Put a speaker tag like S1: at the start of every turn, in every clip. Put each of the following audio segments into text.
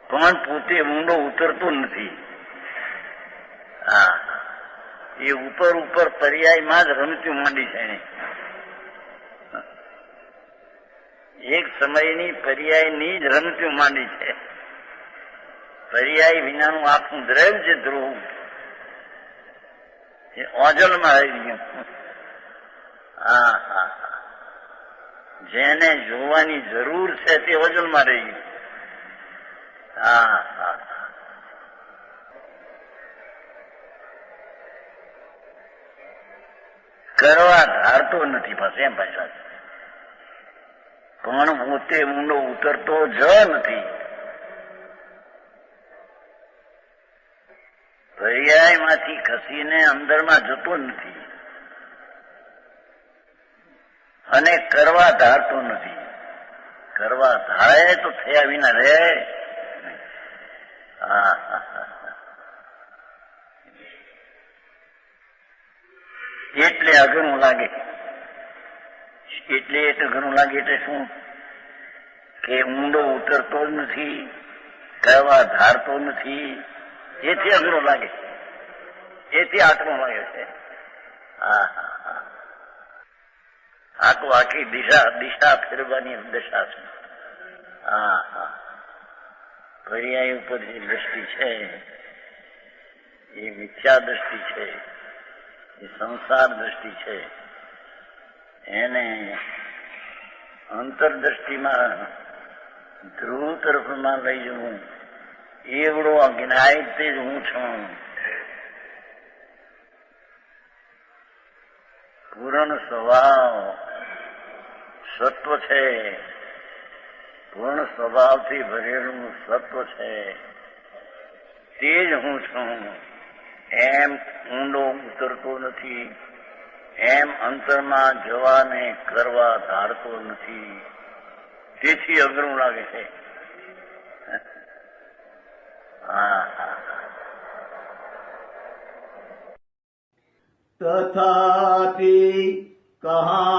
S1: પણ પોતે ઊંડો ઉતરતો નથી. હા, એ ઉપર ઉપર પર્યાયમાં જ રમતું માંડી છે એને. એક સમયની પર્યાયની જ રમતું માંડી છે. પર્યાય વિનાનું આખું દ્રવ્ય છે ધ્રુવ એ ઓજલમાં રહી ગયું. હા હા, જેને જોવાની જરૂર છે તે ઓજલમાં રહી ગયું. હા હા, કરવા ધારતો નથી બસ એમ ભાષા. પણ પોતે ઊંડો ઉતરતો જ નથી. પર્યાયમાંથી ખસીને અંદરમાં જતો નથી અને કરવા ધારતો નથી. કરવા ધારે તો થયા વિના રહે. હા એટલે અઘરું લાગે. એટલે ઘણું લાગે એટલે શું કે ઊંડો ઉતરતો જ નથી, કરવા ધારતો નથી, એથી અઘરો લાગે, એથી આટલું લાગે છે. હા હા હા, આ તો આખી દિશા ફેરવાની દશા છે. હા હા, પર્યાય ઉપર જે દ્રષ્ટિ છે એ મિથ્યા દ્રષ્ટિ છે, એ સંસાર દ્રષ્ટિ છે. એને અંતરદ્રષ્ટિમાં ધ્રુવ તરફમાં લઈ જવું એવડો અજ્ઞાય તે જ હું છું. પૂર્ણ સ્વભાવ સત્વ છે, પૂર્ણ સ્વભાવથી ભરેલું સત્વ છે, તે જ હું છું. એમ ઊંડો ઉતરતો નથી, એમ અંતરમાં જવાને કરવા ધારતો નથી, તેથી અઘરું લાગે છે. હા હા,
S2: તથાપિ કહાનવાણીના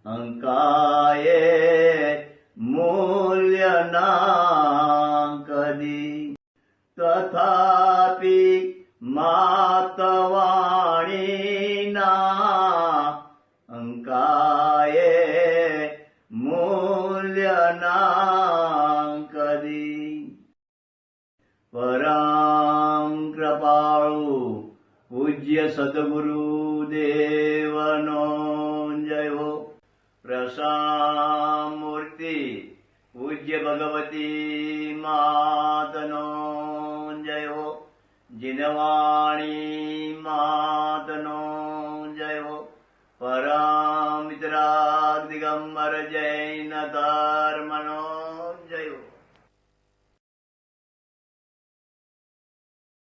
S2: અંકાયે મૂલ્યના કદી. તથાપિ માતવાણીના અંકાયે મૂલ્યના કદી. પરમ કૃપાળુ પૂજ્ય સદગુરુ દેવનો જય હો. પ્રસામૂર્તિ પૂજ્ય ભગવતી માતનો જય હો. જીનવાણી માતનો જય હો. પરમ મિત્રાગ દિગંબર જૈન ધર્મનો